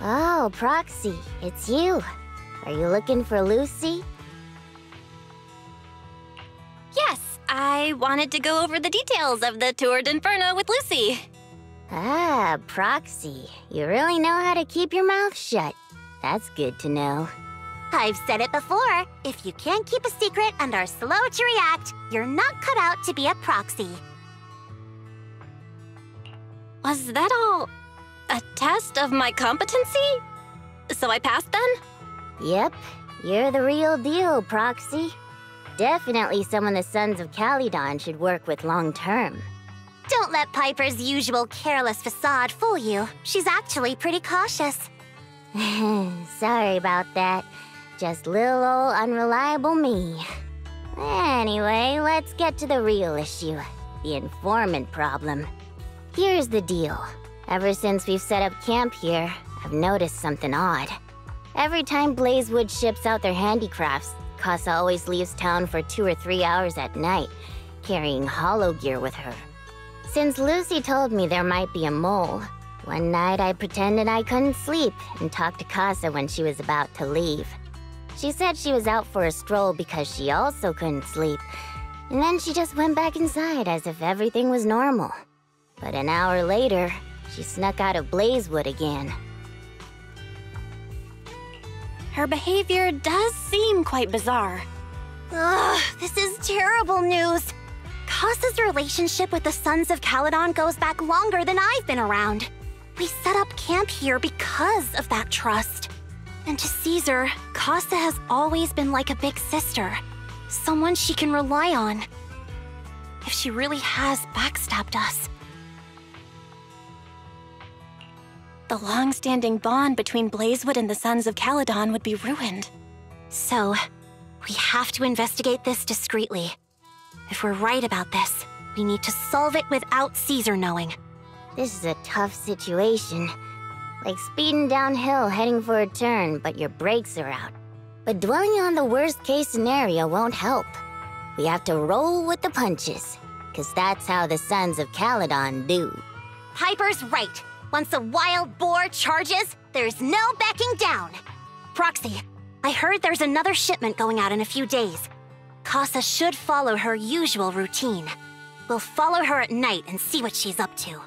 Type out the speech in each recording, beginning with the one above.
Oh, Proxy, it's you. Are you looking for Lucy? Yes, I wanted to go over the details of the Tour d'Inferno with Lucy. Ah, Proxy. You really know how to keep your mouth shut. That's good to know. I've said it before. If you can't keep a secret and are slow to react, you're not cut out to be a proxy. Was that all a test of my competency? So I passed then? Yep, you're the real deal, Proxy. Definitely someone the Sons of Caledon should work with long-term. Don't let Piper's usual careless facade fool you. She's actually pretty cautious. Sorry about that. Just little old unreliable me. Anyway, let's get to the real issue. The informant problem. Here's the deal. Ever since we've set up camp here, I've noticed something odd. Every time Blazewood ships out their handicrafts, Casa always leaves town for 2 or 3 hours at night, carrying hollow gear with her. Since Lucy told me there might be a mole, one night I pretended I couldn't sleep and talked to Casa when she was about to leave. She said she was out for a stroll because she also couldn't sleep, and then she just went back inside as if everything was normal. But an hour later, she snuck out of Blazewood again. Her behavior does seem quite bizarre. Ugh, this is terrible news. Casa's relationship with the Sons of Caledon goes back longer than I've been around. We set up camp here because of that trust. And to Caesar, Casa has always been like a big sister. Someone she can rely on. If she really has backstabbed us. The long-standing bond between Blazewood and the Sons of Caledon would be ruined. So, we have to investigate this discreetly. If we're right about this, we need to solve it without Caesar knowing. This is a tough situation. Like speeding downhill heading for a turn, but your brakes are out. But dwelling on the worst-case scenario won't help. We have to roll with the punches, 'cause that's how the Sons of Caledon do. Piper's right. Once a wild boar charges, there's no backing down. Proxy, I heard there's another shipment going out in a few days. Casa should follow her usual routine. We'll follow her at night and see what she's up to.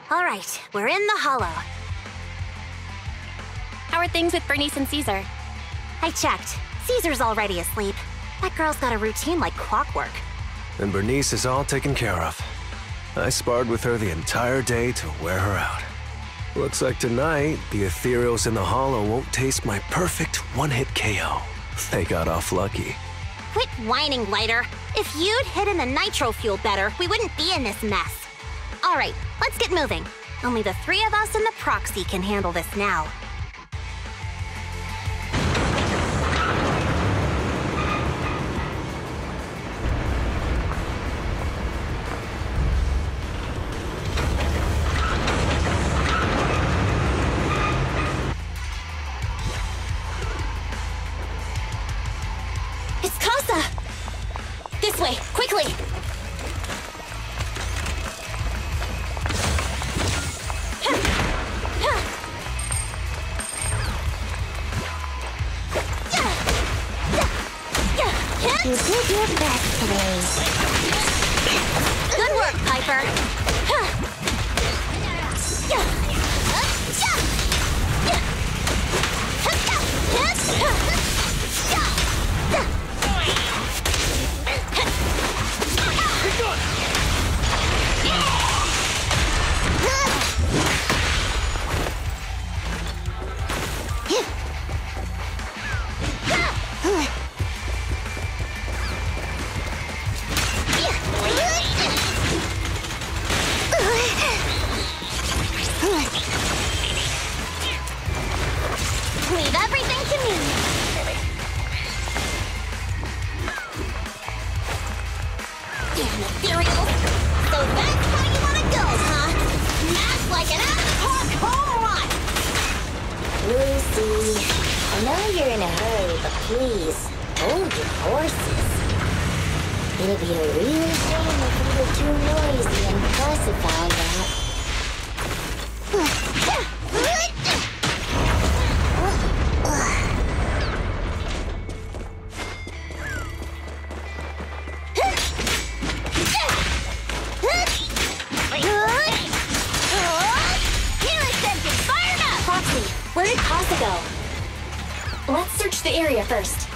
All right, we're in the hollow. How are things with Bernice and Caesar? I checked. Caesar's already asleep. That girl's got a routine like clockwork. And Bernice is all taken care of. I sparred with her the entire day to wear her out. Looks like tonight, the ethereals in the hollow won't taste my perfect one-hit KO. They got off lucky. Quit whining, Lighter. If you'd hidden the nitro fuel better, we wouldn't be in this mess. All right, let's get moving. Only the 3 of us and the proxy can handle this now. It's Casa! This way, quickly! You did your best today. Good work, Piper. please, hold your horses. It'd be a real shame if we were too noisy and Casa found out. Where did Casa go? Let's search the area first.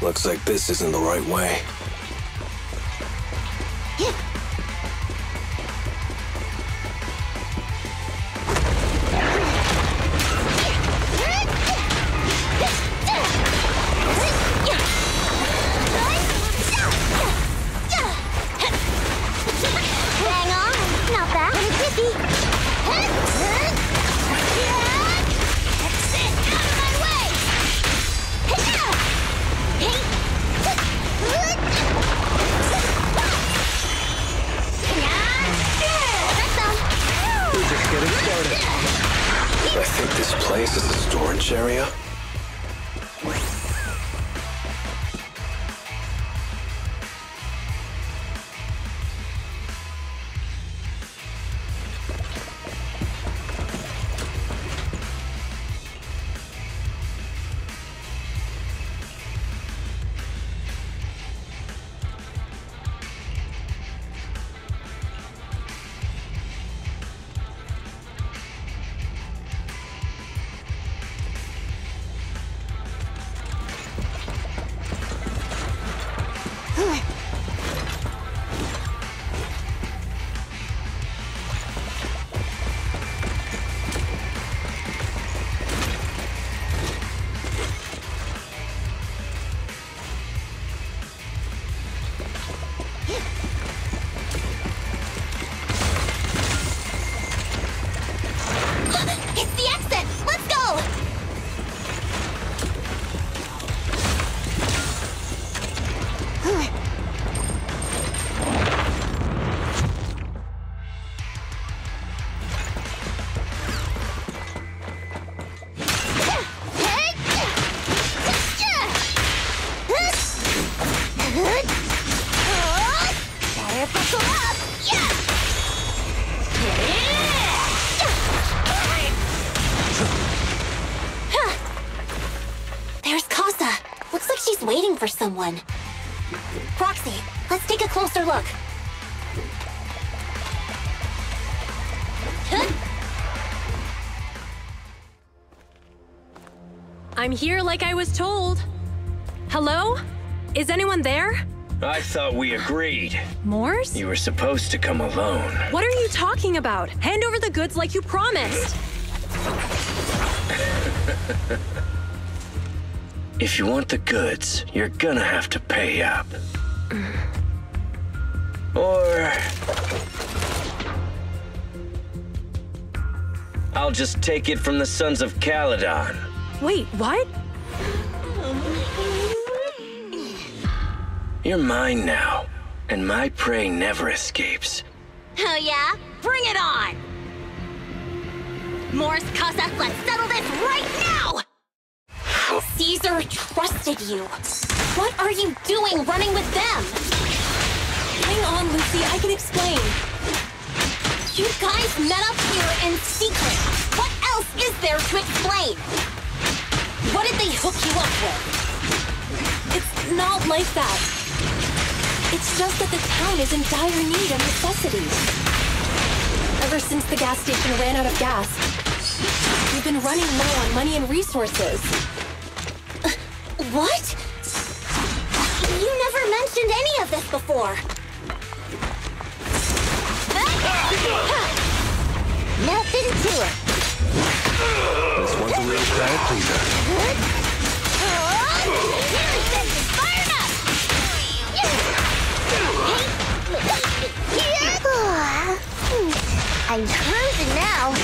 Looks like this isn't the right way. Hang on, not bad. That's it, out of my way! We're just getting started. I think this place is a storage area. It's the exit! Let's go! Better buckle up! Yeah! There's Casa. Looks like she's waiting for someone. Proxy, let's take a closer look. I'm here like I was told. Hello? Is anyone there? I thought we agreed. Morse? You were supposed to come alone. What are you talking about? Hand over the goods like you promised. If you want the goods, you're gonna have to pay up. Or I'll just take it from the Sons of Caledon. Wait, what? You're mine now, and my prey never escapes. Oh yeah? Bring it on! Morse, Casa, let's settle this right now! Caesar trusted you. What are you doing running with them? Hang on, Lucy, I can explain. You guys met up here in secret. What else is there to explain? What did they hook you up with? It's not like that. It's just that the town is in dire need of necessities. Ever since the gas station ran out of gas, we've been running low on money and resources. What? You never mentioned any of this before. Nothing to it. This one's a real crowd pleaser. Fired up! I'm cruising now.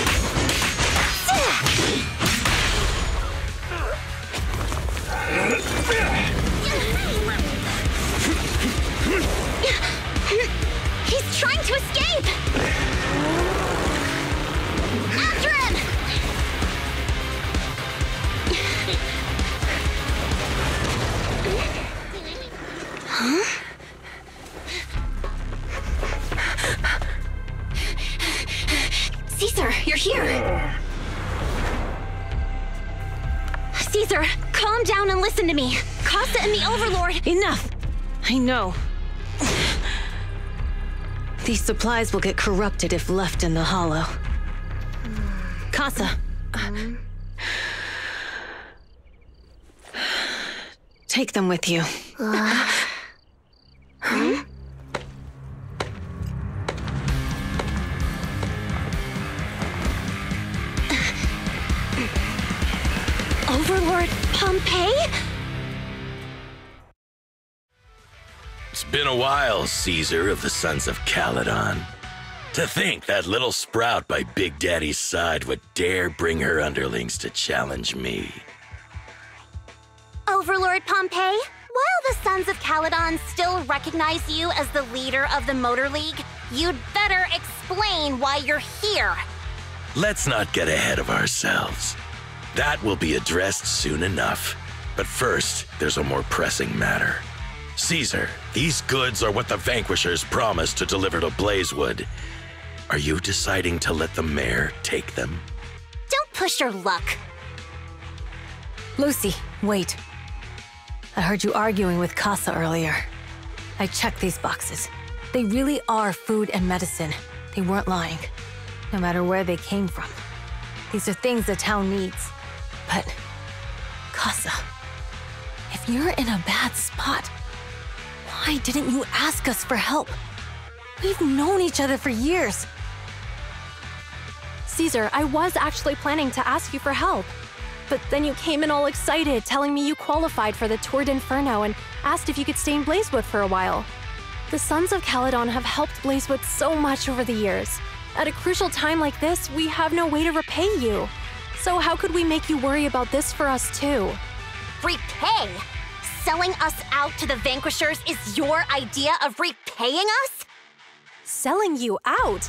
He's trying to escape! Caesar, you're here! Caesar, calm down and listen to me. Casa and the Overlord— Enough! I know. These supplies will get corrupted if left in the hollow. Casa. Take them with you. Overlord Pompeii? It's been a while, Caesar of the Sons of Caledon. To think that little sprout by Big Daddy's side would dare bring her underlings to challenge me. Overlord Pompeii, while the Sons of Caledon still recognize you as the leader of the Motor League, you'd better explain why you're here. Let's not get ahead of ourselves. That will be addressed soon enough. But first, there's a more pressing matter. Caesar, these goods are what the Vanquishers promised to deliver to Blazewood. Are you deciding to let the mayor take them? Don't push your luck. Lucy, wait. I heard you arguing with Casa earlier. I checked these boxes. They really are food and medicine. They weren't lying, no matter where they came from. These are things the town needs. But, Casa, if you're in a bad spot, why didn't you ask us for help? We've known each other for years. Caesar, I was actually planning to ask you for help. But then you came in all excited, telling me you qualified for the Tour d'Inferno and asked if you could stay in Blazewood for a while. The Sons of Caledon have helped Blazewood so much over the years. At a crucial time like this, we have no way to repay you. So how could we make you worry about this for us too? Repay? Selling us out to the Vanquishers is your idea of repaying us? Selling you out?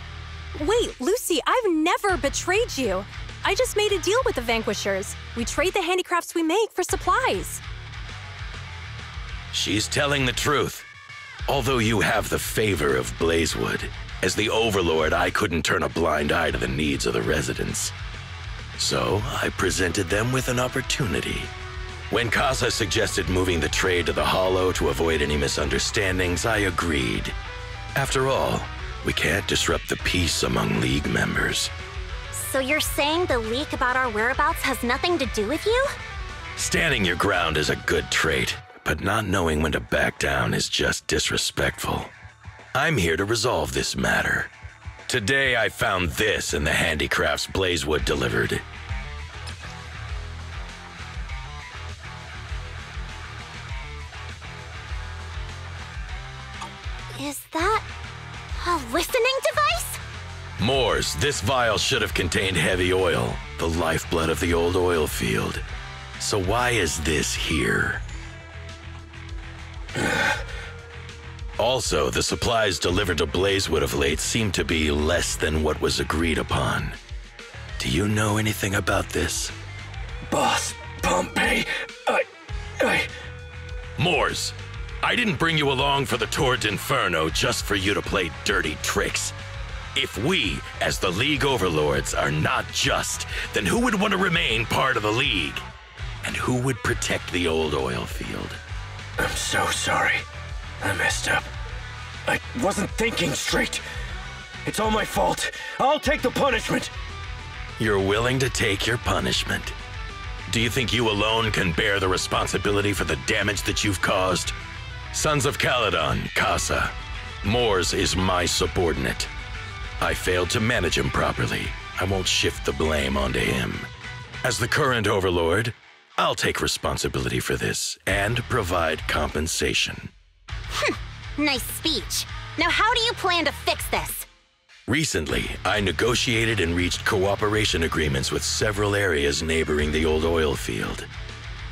Wait, Lucy, I've never betrayed you. I just made a deal with the Vanquishers. We trade the handicrafts we make for supplies. She's telling the truth. Although you have the favor of Blazewood, as the Overlord, I couldn't turn a blind eye to the needs of the residents. So I presented them with an opportunity. When Casa suggested moving the trade to the Hollow to avoid any misunderstandings, I agreed. After all, we can't disrupt the peace among League members. So you're saying the leak about our whereabouts has nothing to do with you? Standing your ground is a good trait, but not knowing when to back down is just disrespectful. I'm here to resolve this matter. Today I found this in the handicrafts Blazewood delivered. Is that a listening device? Moors, this vial should have contained heavy oil, the lifeblood of the old oil field. So why is this here? Also, the supplies delivered to Blazewood of late seem to be less than what was agreed upon. Do you know anything about this? Boss, Pompeii, Moors, I didn't bring you along for the Tour d'Inferno just for you to play dirty tricks. If we, as the League Overlords, are not just, then who would want to remain part of the League? And who would protect the old oil field? I'm so sorry. I messed up. I wasn't thinking straight. It's all my fault. I'll take the punishment. You're willing to take your punishment. Do you think you alone can bear the responsibility for the damage that you've caused? Sons of Caledon, Casa. Moors is my subordinate. I failed to manage him properly. I won't shift the blame onto him. As the current Overlord, I'll take responsibility for this and provide compensation. Nice speech. Now how do you plan to fix this? Recently, I negotiated and reached cooperation agreements with several areas neighboring the old oil field.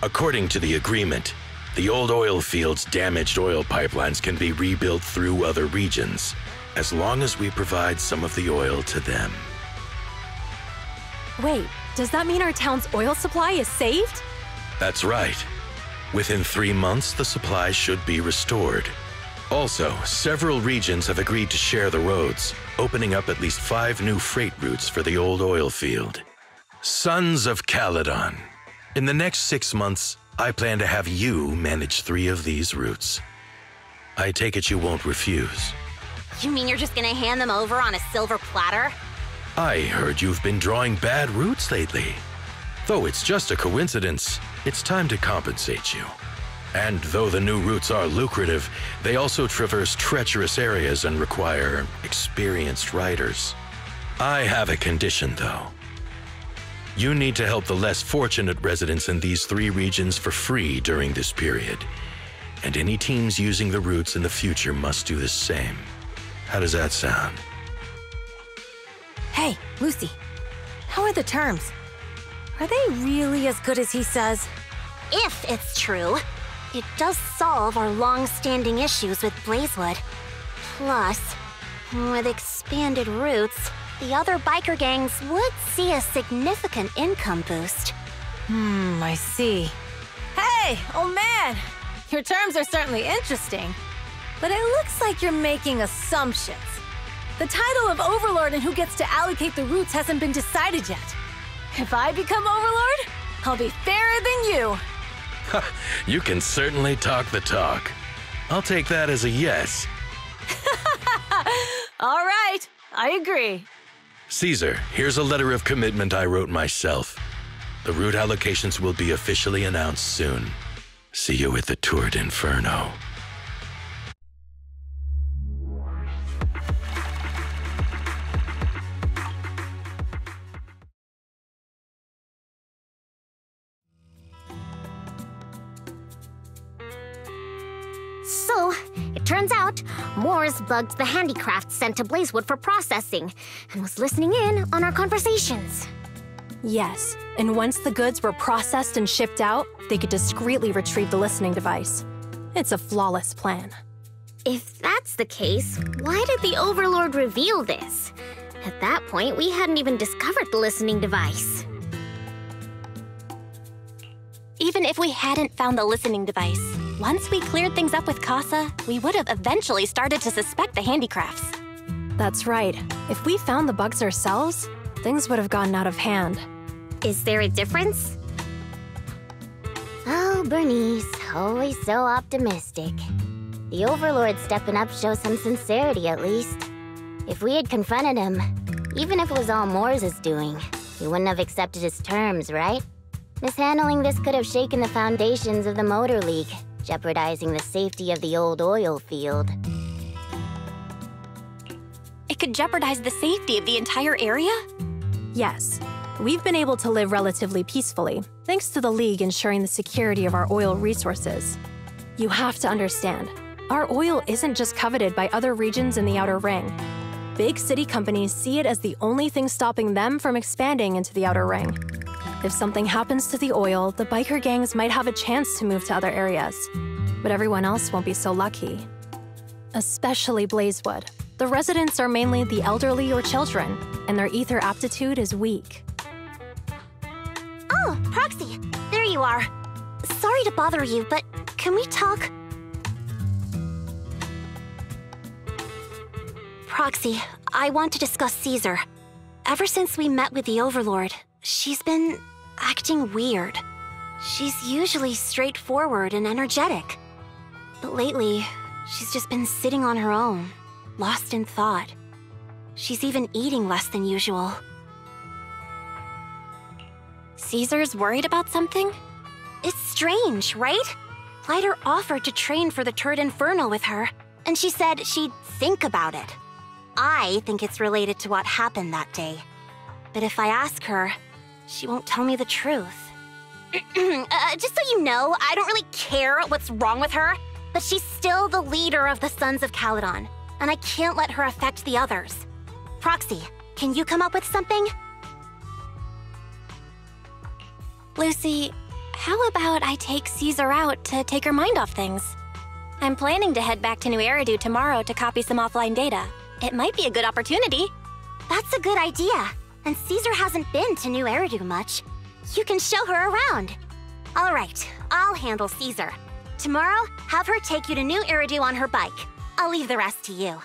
According to the agreement, the old oil field's damaged oil pipelines can be rebuilt through other regions, as long as we provide some of the oil to them. Wait, does that mean our town's oil supply is saved? That's right. Within 3 months, the supply should be restored. Also, several regions have agreed to share the roads, opening up at least 5 new freight routes for the old oil field. Sons of Caledon. In the next 6 months, I plan to have you manage 3 of these routes. I take it you won't refuse. You mean you're just gonna hand them over on a silver platter? I heard you've been drawing bad routes lately. Though it's just a coincidence, it's time to compensate you. And though the new routes are lucrative, they also traverse treacherous areas and require experienced riders. I have a condition, though. You need to help the less fortunate residents in these 3 regions for free during this period. And any teams using the routes in the future must do the same. How does that sound? Hey, Lucy. How are the terms? Are they really as good as he says? If it's true, it does solve our long-standing issues with Blazewood. Plus, with expanded routes, the other biker gangs would see a significant income boost. I see. Hey, oh man! Your terms are certainly interesting, but it looks like you're making assumptions. The title of Overlord and who gets to allocate the routes hasn't been decided yet. If I become Overlord, I'll be fairer than you. You can certainly talk the talk. I'll take that as a yes. All right, I agree. Caesar, here's a letter of commitment I wrote myself. The route allocations will be officially announced soon. See you at the Tour d'Inferno. So, it turns out, Moores bugged the handicrafts sent to Blazewood for processing, and was listening in on our conversations. Yes, and once the goods were processed and shipped out, they could discreetly retrieve the listening device. It's a flawless plan. If that's the case, why did the Overlord reveal this? At that point, we hadn't even discovered the listening device. Even if we hadn't found the listening device, once we cleared things up with Casa, we would have eventually started to suspect the handicrafts. That's right. If we found the bugs ourselves, things would have gotten out of hand. Is there a difference? Oh, Bernice, always so optimistic. The Overlord stepping up shows some sincerity, at least. If we had confronted him, even if it was all Moore's doing, he wouldn't have accepted his terms, right? Mishandling this could have shaken the foundations of the Motor League, jeopardizing the safety of the old oil field. It could jeopardize the safety of the entire area? Yes. We've been able to live relatively peacefully, thanks to the League ensuring the security of our oil resources. You have to understand, our oil isn't just coveted by other regions in the Outer Ring. Big city companies see it as the only thing stopping them from expanding into the Outer Ring. If something happens to the oil, the biker gangs might have a chance to move to other areas. But everyone else won't be so lucky. Especially Blazewood. The residents are mainly the elderly or children, and their ether aptitude is weak. Oh, Proxy, there you are. Sorry to bother you, but can we talk? Proxy, I want to discuss Caesar. Ever since we met with the Overlord, she's been acting weird. She's usually straightforward and energetic. But lately, she's just been sitting on her own, lost in thought. She's even eating less than usual. Caesar's worried about something? It's strange, right? Lighter offered to train for the Tour d'Inferno with her, and she said she'd think about it. I think it's related to what happened that day. But if I ask her, she won't tell me the truth. Just so you know, I don't really care what's wrong with her, but she's still the leader of the Sons of Caledon, and I can't let her affect the others. Proxy, can you come up with something? Lucy, how about I take Caesar out to take her mind off things? I'm planning to head back to New Eridu tomorrow to copy some offline data. It might be a good opportunity. That's a good idea. And Caesar hasn't been to New Eridu much. You can show her around. All right, I'll handle Caesar. Tomorrow, have her take you to New Eridu on her bike. I'll leave the rest to you.